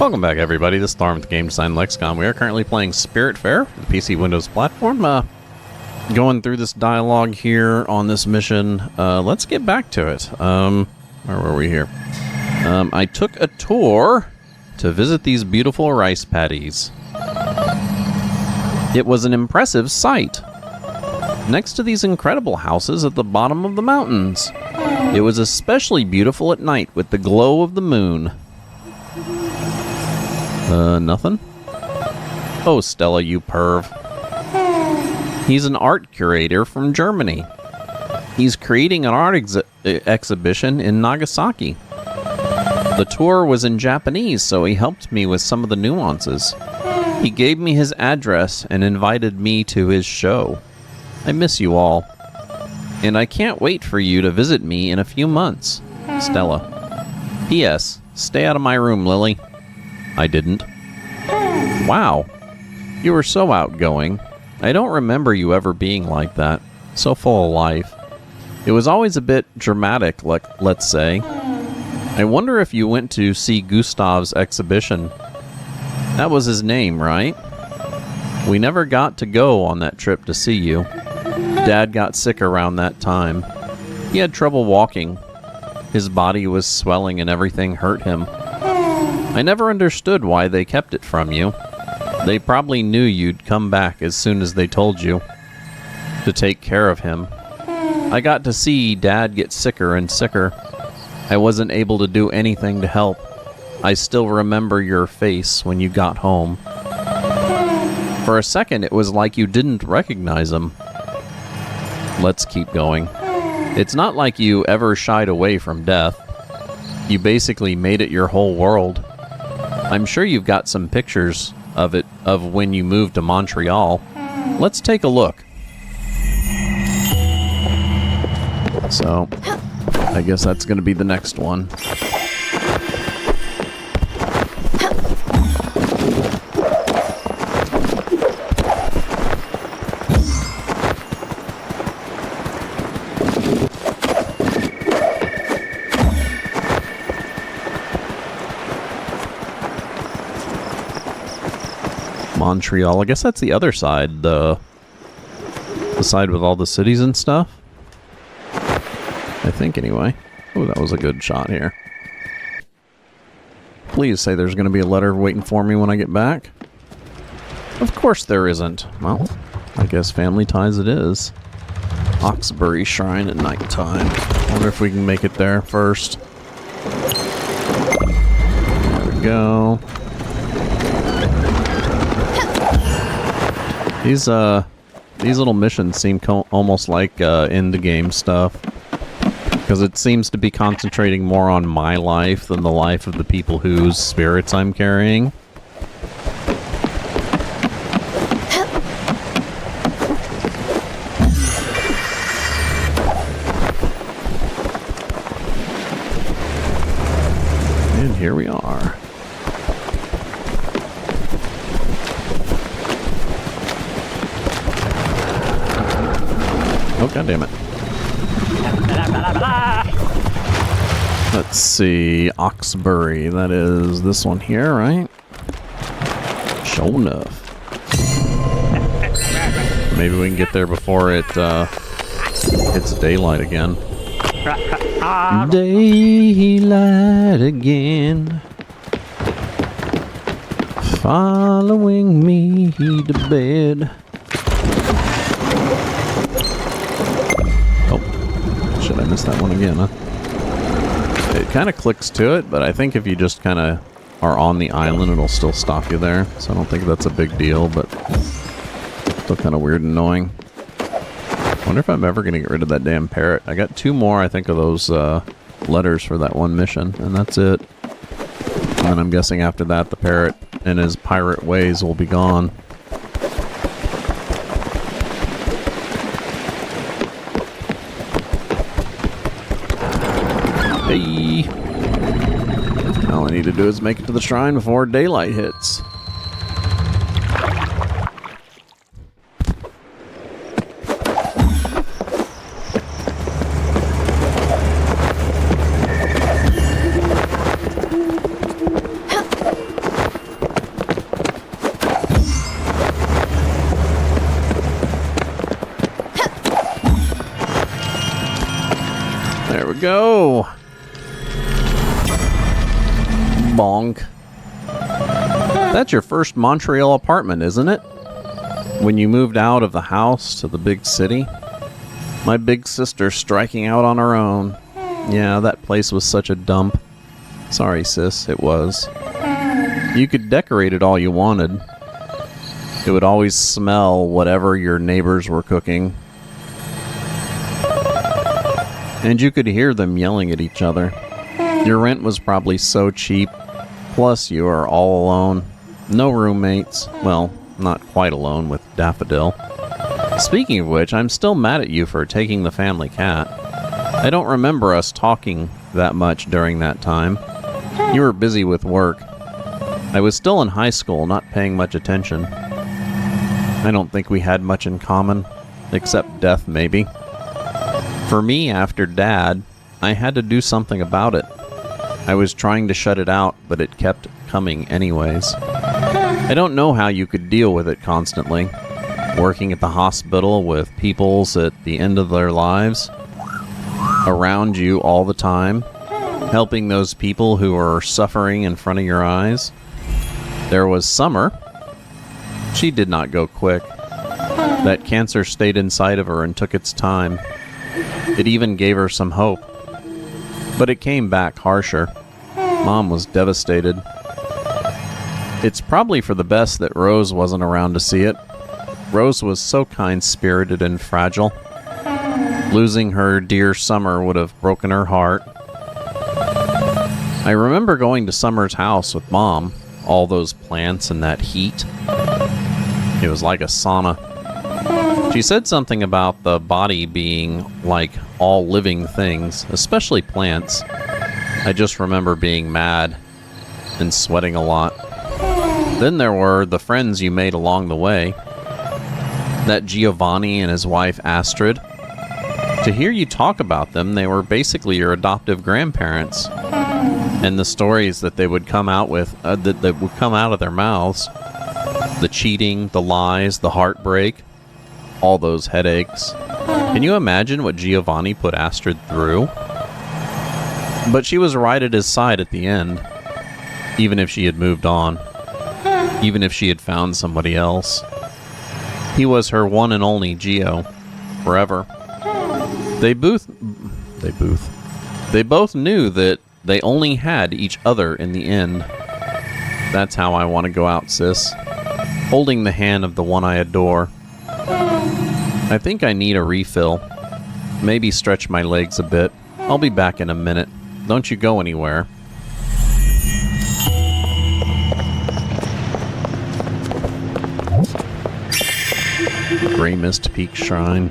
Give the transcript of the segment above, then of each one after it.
Welcome back, everybody. This is Thorn with the Game Design Lexicon. We are currently playing Spiritfarer, the PC Windows platform. Going through this dialogue here on this mission. Let's get back to it. Where were we here? I took a tour to visit these beautiful rice paddies. It was an impressive sight. Next to these incredible houses at the bottom of the mountains. It was especially beautiful at night with the glow of the moon. Nothing? Oh, Stella, you perv. He's an art curator from Germany. He's creating an art exhibition in Nagasaki. The tour was in Japanese, so he helped me with some of the nuances. He gave me his address and invited me to his show. I miss you all. And I can't wait for you to visit me in a few months. Stella. P.S. Stay out of my room, Lily. I didn't. Wow. You were so outgoing. I don't remember you ever being like that. So full of life. It was always a bit dramatic, let's say. I wonder if you went to see Gustav's exhibition. That was his name, right? We never got to go on that trip to see you. Dad got sick around that time. He had trouble walking. His body was swelling and everything hurt him. I never understood why they kept it from you. They probably knew you'd come back as soon as they told you to take care of him. I got to see Dad get sicker and sicker. I wasn't able to do anything to help. I still remember your face when you got home. For a second, it was like you didn't recognize him. Let's keep going. It's not like you ever shied away from death. You basically made it your whole world. I'm sure you've got some pictures of it, of when you moved to Montreal. Let's take a look. So, I guess that's going to be the next one. Montreal. I guess that's the other side, the side with all the cities and stuff. I think, anyway. Oh, that was a good shot here. Please say there's going to be a letter waiting for me when I get back. Of course there isn't. Well, I guess family ties it is. Oxbury Shrine at nighttime. Wonder if we can make it there first. There we go. These little missions seem almost like end-game stuff. Because it seems to be concentrating more on my life than the life of the people whose spirits I'm carrying. And here we are. Oh, goddammit. Let's see, Oxbury, that is this one here, right? Sure enough. Maybe we can get there before it hits daylight again. Daylight again. Following me to bed. Should I miss that one again, huh? It kind of clicks to it, but I think if you just kind of are on the island, it'll still stop you there. So I don't think that's a big deal, but still kind of weird and annoying. I wonder if I'm ever going to get rid of that damn parrot. I got 2 more, I think, of those letters for that one mission, and that's it. And then I'm guessing after that, the parrot and his pirate ways will be gone. Hey! All I need to do is make it to the shrine before daylight hits. There we go. Bonk. That's your first Montreal apartment, isn't it? When you moved out of the house to the big city? My big sister striking out on her own. Yeah, that place was such a dump. Sorry, sis, it was. You could decorate it all you wanted. It would always smell whatever your neighbors were cooking. And you could hear them yelling at each other. Your rent was probably so cheap. Plus, you are all alone. No roommates. Well, not quite alone with Daffodil. Speaking of which, I'm still mad at you for taking the family cat. I don't remember us talking that much during that time. You were busy with work. I was still in high school, not paying much attention. I don't think we had much in common, except death, maybe. For me, after Dad, I had to do something about it. I was trying to shut it out, but it kept coming anyways. I don't know how you could deal with it constantly. Working at the hospital with peoples at the end of their lives, around you all the time, helping those people who are suffering in front of your eyes. There was Summer. She did not go quick. That cancer stayed inside of her and took its time. It even gave her some hope. But it came back harsher. Mom was devastated. It's probably for the best that Rose wasn't around to see it. Rose was so kind-spirited and fragile. Losing her dear Summer would have broken her heart. I remember going to Summer's house with Mom. All those plants and that heat. It was like a sauna. She said something about the body being like all living things, especially plants. I just remember being mad and sweating a lot. Then there were the friends you made along the way. That Giovanni and his wife Astrid. To hear you talk about them, they were basically your adoptive grandparents. And the stories that they would come out with, that would come out of their mouths. The cheating, the lies, the heartbreak. All those headaches. Can you imagine what Giovanni put Astrid through? But she was right at his side at the end. Even if she had moved on. Even if she had found somebody else. He was her one and only Gio. Forever. They both knew that they only had each other in the end. That's how I want to go out, sis. Holding the hand of the one I adore. I think I need a refill. Maybe stretch my legs a bit. I'll be back in a minute. Don't you go anywhere. Grey Mist Peak Shrine.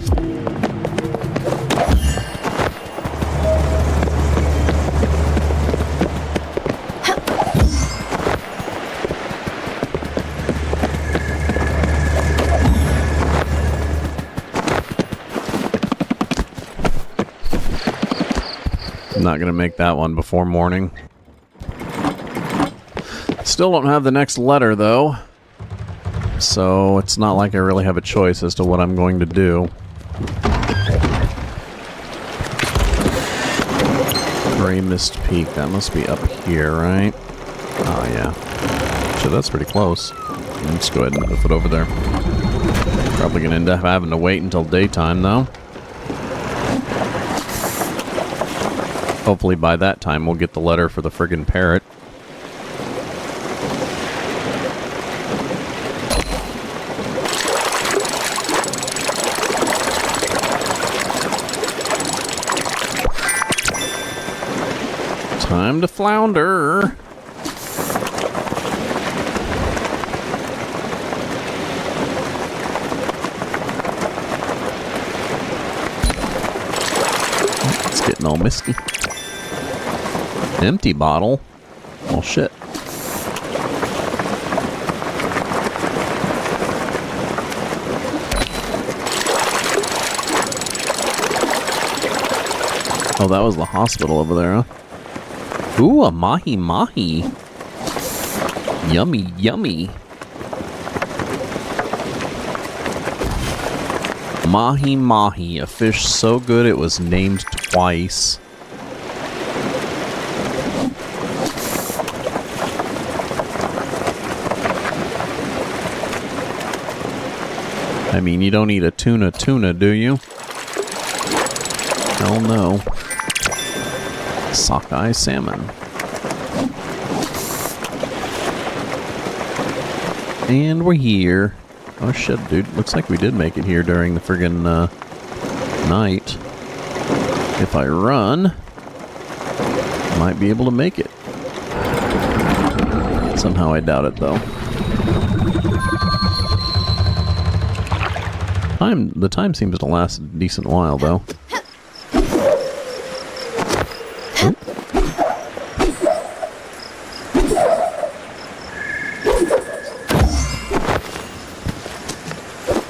Not gonna make that one before morning. Still don't have the next letter though, so it's not like I really have a choice as to what I'm going to do. Grey Mist Peak, that must be up here, right? Oh yeah. So that's pretty close. Let's go ahead and move it over there. Probably gonna end up having to wait until daytime though. Hopefully by that time we'll get the letter for the friggin' parrot. Time to flounder. It's getting all misty. Empty bottle? Well, shit. Oh, that was the hospital over there, huh? Ooh, a mahi-mahi. Yummy, yummy. Mahi-mahi, a fish so good it was named twice. I mean, you don't eat a tuna, do you? Hell no. Sockeye salmon. And we're here. Oh shit, dude. Looks like we did make it here during the friggin' night. If I run, I might be able to make it. Somehow I doubt it, though. The time seems to last a decent while, though.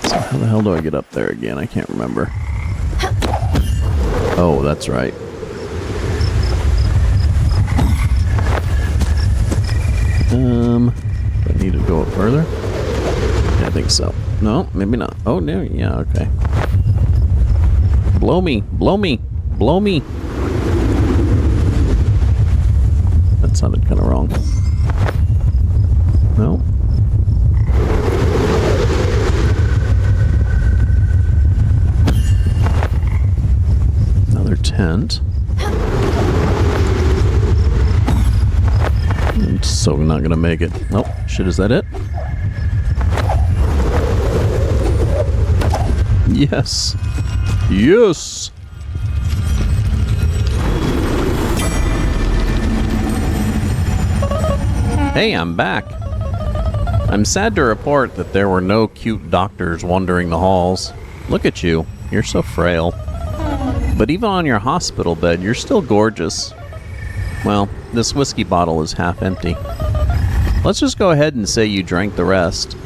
So how the hell do I get up there again? I can't remember. Oh, that's right. Do I need to go up further? Yeah, I think so. No, maybe not. Oh, no, yeah, okay. Blow me, blow me, blow me. That sounded kind of wrong. No. Another tent. I'm so not gonna make it. Oh, shit, is that it? Yes. Yes. Hey, I'm back. I'm sad to report that there were no cute doctors wandering the halls. Look at you. You're so frail. But even on your hospital bed, you're still gorgeous. Well, this whiskey bottle is half empty. Let's just go ahead and say you drank the rest.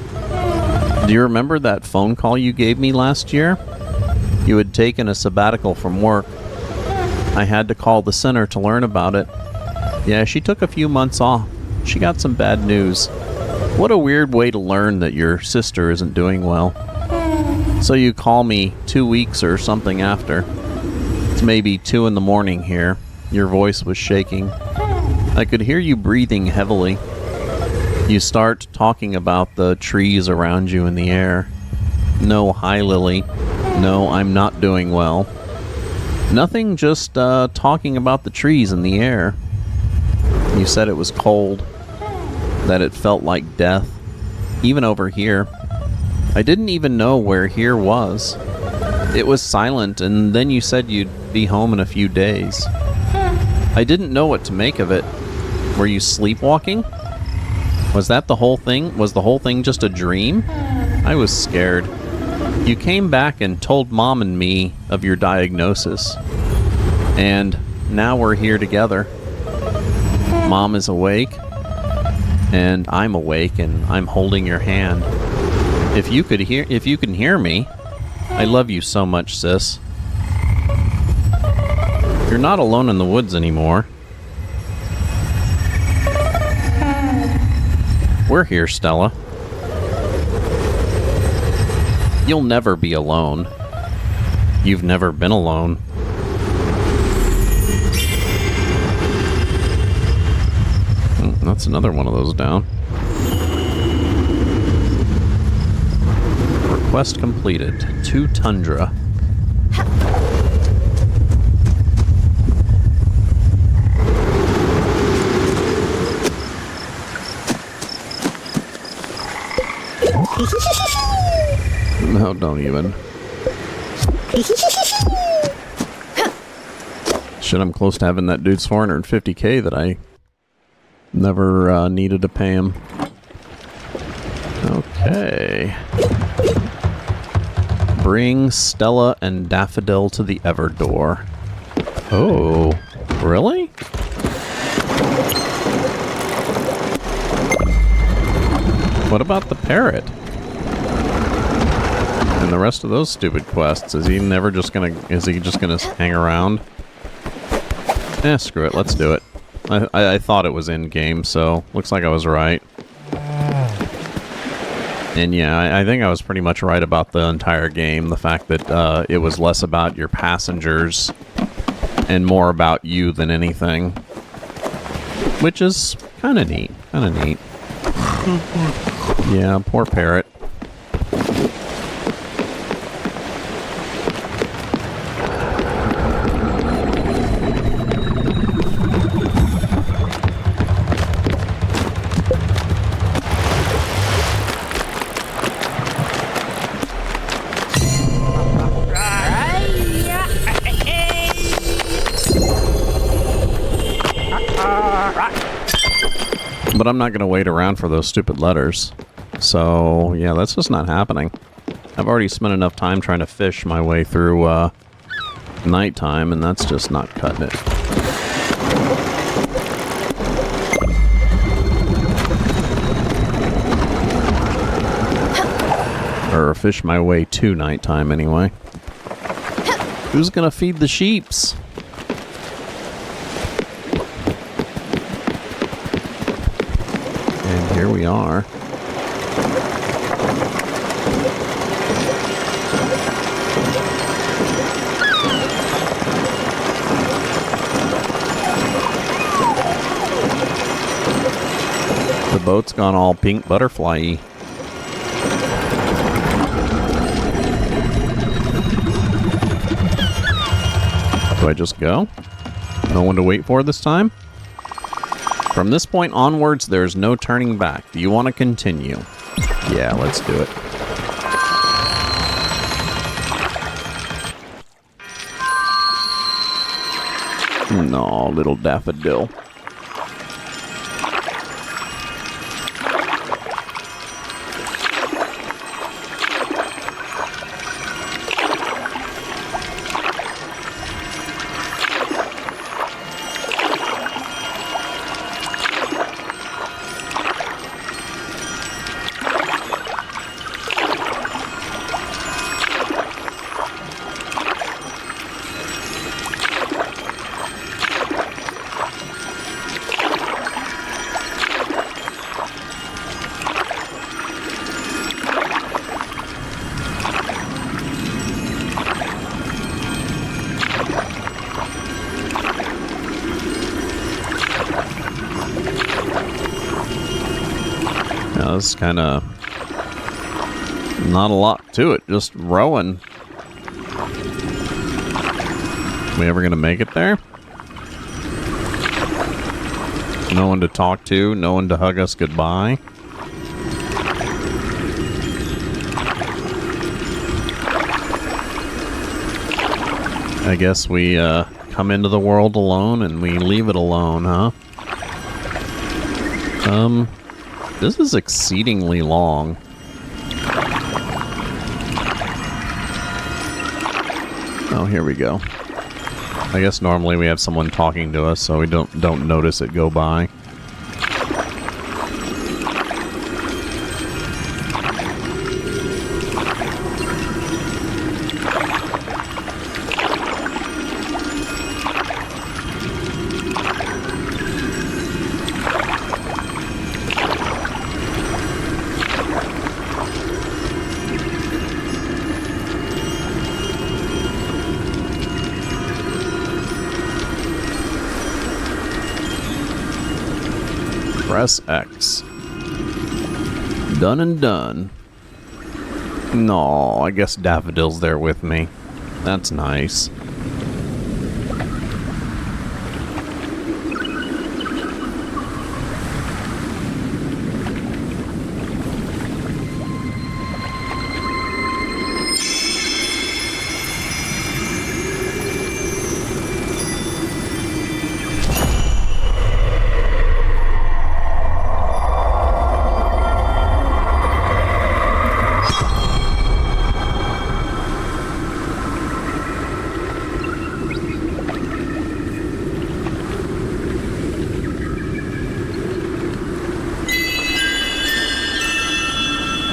Do you remember that phone call you gave me last year? You had taken a sabbatical from work. I had to call the center to learn about it. Yeah, she took a few months off. She got some bad news. What a weird way to learn that your sister isn't doing well. So you call me 2 weeks or something after. It's maybe 2 in the morning here. Your voice was shaking. I could hear you breathing heavily. You start talking about the trees around you in the air. No, hi, Lily. No, I'm not doing well. Nothing, just talking about the trees in the air. You said it was cold, that it felt like death, even over here. I didn't even know where here was. It was silent, and then you said you'd be home in a few days. I didn't know what to make of it. Were you sleepwalking? Was that the whole thing? Was the whole thing just a dream? I was scared. You came back and told Mom and me of your diagnosis. And now we're here together. Mom is awake, and I'm awake, and I'm holding your hand. If you can hear me, I love you so much, sis. You're not alone in the woods anymore. We're here, Stella. You'll never be alone. You've never been alone. That's another one of those down. Request completed. To Tundra. No, don't even. Shit, I'm close to having that dude's 450k that I never needed to pay him. Okay. Bring Stella and Daffodil to the Everdoor. Oh, really? What about the parrot? And the rest of those stupid quests? Is he just gonna hang around? Eh, screw it, let's do it. I thought it was in-game, so looks like I was right. And yeah, I think I was pretty much right about the entire game. The fact that it was less about your passengers and more about you than anything. Which is kind of neat. Kind of neat. Yeah, poor parrot. But I'm not going to wait around for those stupid letters. So, yeah, that's just not happening. I've already spent enough time trying to fish my way through nighttime, and that's just not cutting it. Or fish my way to nighttime, anyway. Who's going to feed the sheeps? And here we are. The boat's gone all pink butterfly-y. Do I just go? No one to wait for this time? From this point onwards, there's no turning back. Do you want to continue? Yeah, let's do it. No, little daffodil. It's kind of not a lot to it, just rowing. We ever gonna make it there? No one to talk to, no one to hug us goodbye. I guess we come into the world alone and we leave it alone, huh? This is exceedingly long. Oh, here we go. I guess normally we have someone talking to us, so we don't notice it go by. Press X. Done and done. No, I guess Daffodil's there with me. That's nice.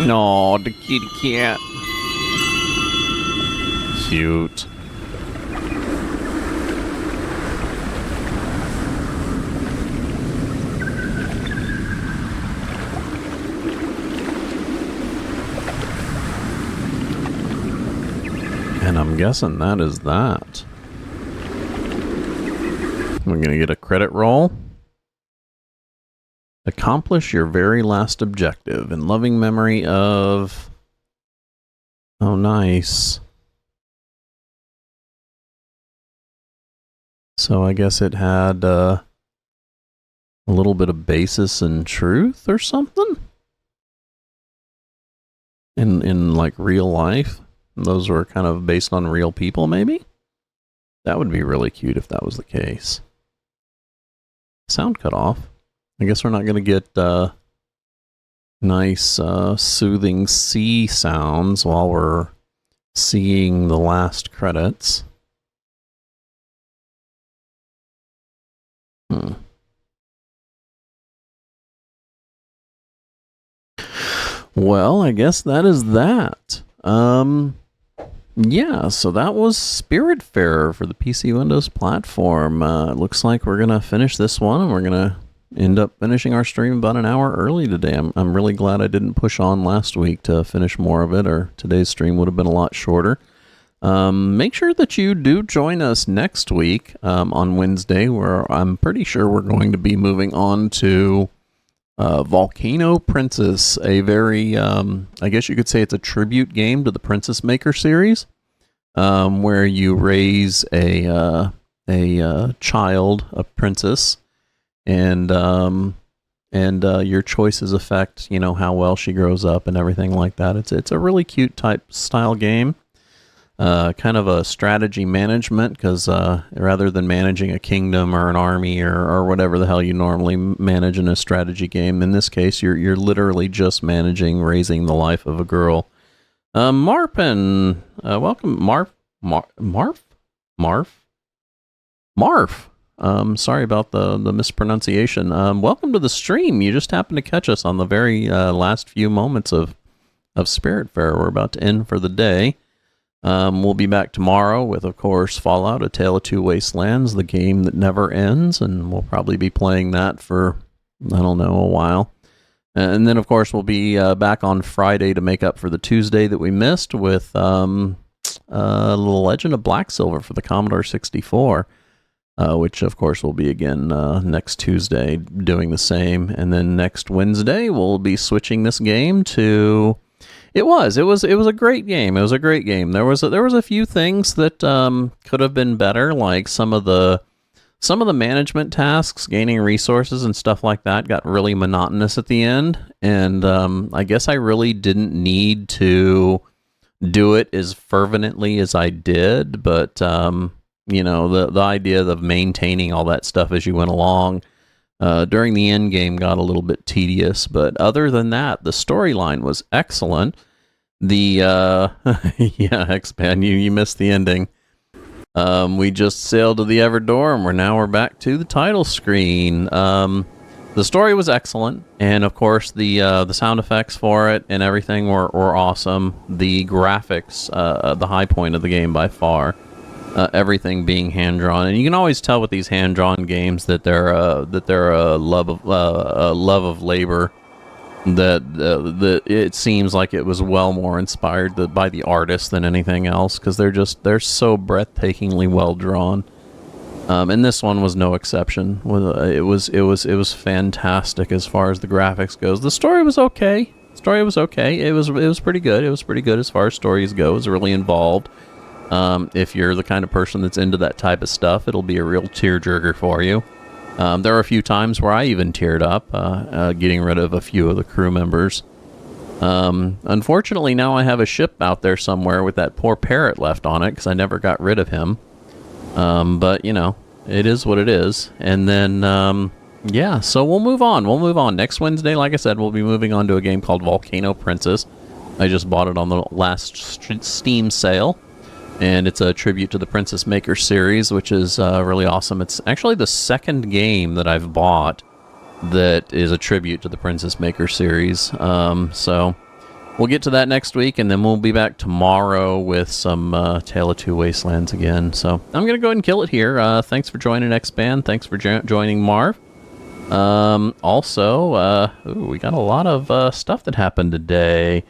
No, the kitty cat. Cute. And I'm guessing that is that. We're gonna get a credit roll. Accomplish your very last objective in loving memory of... Oh, nice. So I guess it had a little bit of basis in truth or something? In like real life? Those were kind of based on real people, maybe? That would be really cute if that was the case. Sound cut off. I guess we're not going to get nice, soothing sea sounds while we're seeing the last credits. Well, I guess that is that. Yeah, so that was Spiritfarer for the PC Windows platform. It looks like we're going to finish this one, and we're going to end up finishing our stream about an hour early today. I'm really glad I didn't push on last week to finish more of it, or today's stream would have been a lot shorter. Make sure that you do join us next week on Wednesday, where I'm pretty sure we're going to be moving on to Volcano Princess, a very, I guess you could say it's a tribute game to the Princess Maker series, where you raise a child, a princess, and your choices affect, how well she grows up and everything like that. It's a really cute type style game. Kind of a strategy management, because rather than managing a kingdom or an army or whatever the hell you normally manage in a strategy game, in this case you're literally just raising the life of a girl. Marpin, welcome. Marf. Sorry about the mispronunciation. Welcome to the stream. You just happened to catch us on the very last few moments of Spiritfarer. We're about to end for the day. We'll be back tomorrow with, of course, Fallout: A Tale of Two Wastelands, the game that never ends, and we'll probably be playing that for, I don't know, a while. And then, of course, we'll be back on Friday to make up for the Tuesday that we missed with The Legend of Black Silver for the Commodore 64, which, of course, will be again next Tuesday doing the same. And then next Wednesday, we'll be switching this game to... It was a great game. It was a great game. There was a few things that could have been better, like some of the management tasks, gaining resources and stuff like that, got really monotonous at the end. And I guess I really didn't need to do it as fervently as I did. But the idea of maintaining all that stuff as you went along during the end game got a little bit tedious, but other than that, the storyline was excellent. The X-Pan, you missed the ending. We just sailed to the Everdore, and we're back to the title screen. The story was excellent, and of course the sound effects for it and everything were awesome. The graphics, the high point of the game by far. Everything being hand-drawn, and you can always tell with these hand-drawn games that they're a love of labor. That it seems like it was well more inspired by the artist than anything else, because they're so breathtakingly well drawn. And this one was no exception. It was fantastic as far as the graphics goes. The story was okay. It was pretty good. It was pretty good as far as stories go. It was really involved. If you're the kind of person that's into that type of stuff, it'll be a real tearjerker for you. There were a few times where I even teared up, getting rid of a few of the crew members. Unfortunately, now I have a ship out there somewhere with that poor parrot left on it, because I never got rid of him. But, it is what it is. And then, so we'll move on. Next Wednesday, like I said, we'll be moving on to a game called Volcano Princess. I just bought it on the last Steam sale. And it's a tribute to the Princess Maker series, which is really awesome. It's actually the second game that I've bought that is a tribute to the Princess Maker series. So we'll get to that next week, and then we'll be back tomorrow with some Tale of Two Wastelands again. So I'm going to go ahead and kill it here. Thanks for joining X-Band. Thanks for joining Marv. Also, we got a lot of stuff that happened today.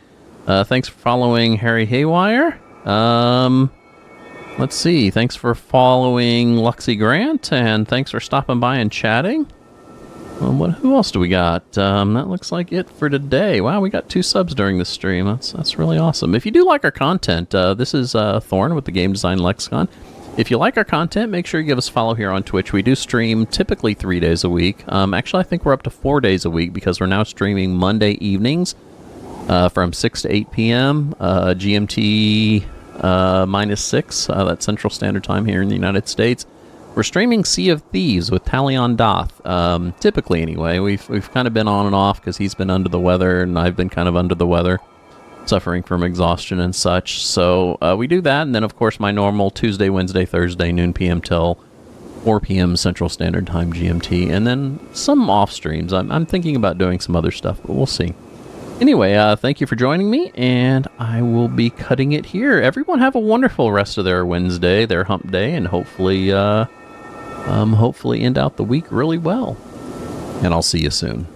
Thanks for following Harry Haywire. Let's see. Thanks for following Luxie Grant, and thanks for stopping by and chatting. Who else do we got? That looks like it for today. Wow, we got 2 subs during this stream. That's really awesome. If you do like our content, this is Thorn with the Game Design Lexicon. If you like our content, make sure you give us a follow here on Twitch. We do stream typically 3 days a week. Actually, I think we're up to 4 days a week, because we're now streaming Monday evenings from 6 to 8 p.m. GMT -6, that's Central Standard Time here in the United States. We're streaming Sea of Thieves with Talion Doth. Typically, anyway. We've kind of been on and off because he's been under the weather and I've been kind of under the weather, suffering from exhaustion and such. So we do that, and then of course my normal Tuesday, Wednesday, Thursday, noon p.m. till 4 p.m. Central Standard Time GMT, and then some off streams. I'm thinking about doing some other stuff, but we'll see. Anyway, thank you for joining me, and I will be cutting it here. Everyone have a wonderful rest of their Wednesday, their hump day, and hopefully end out the week really well. And I'll see you soon.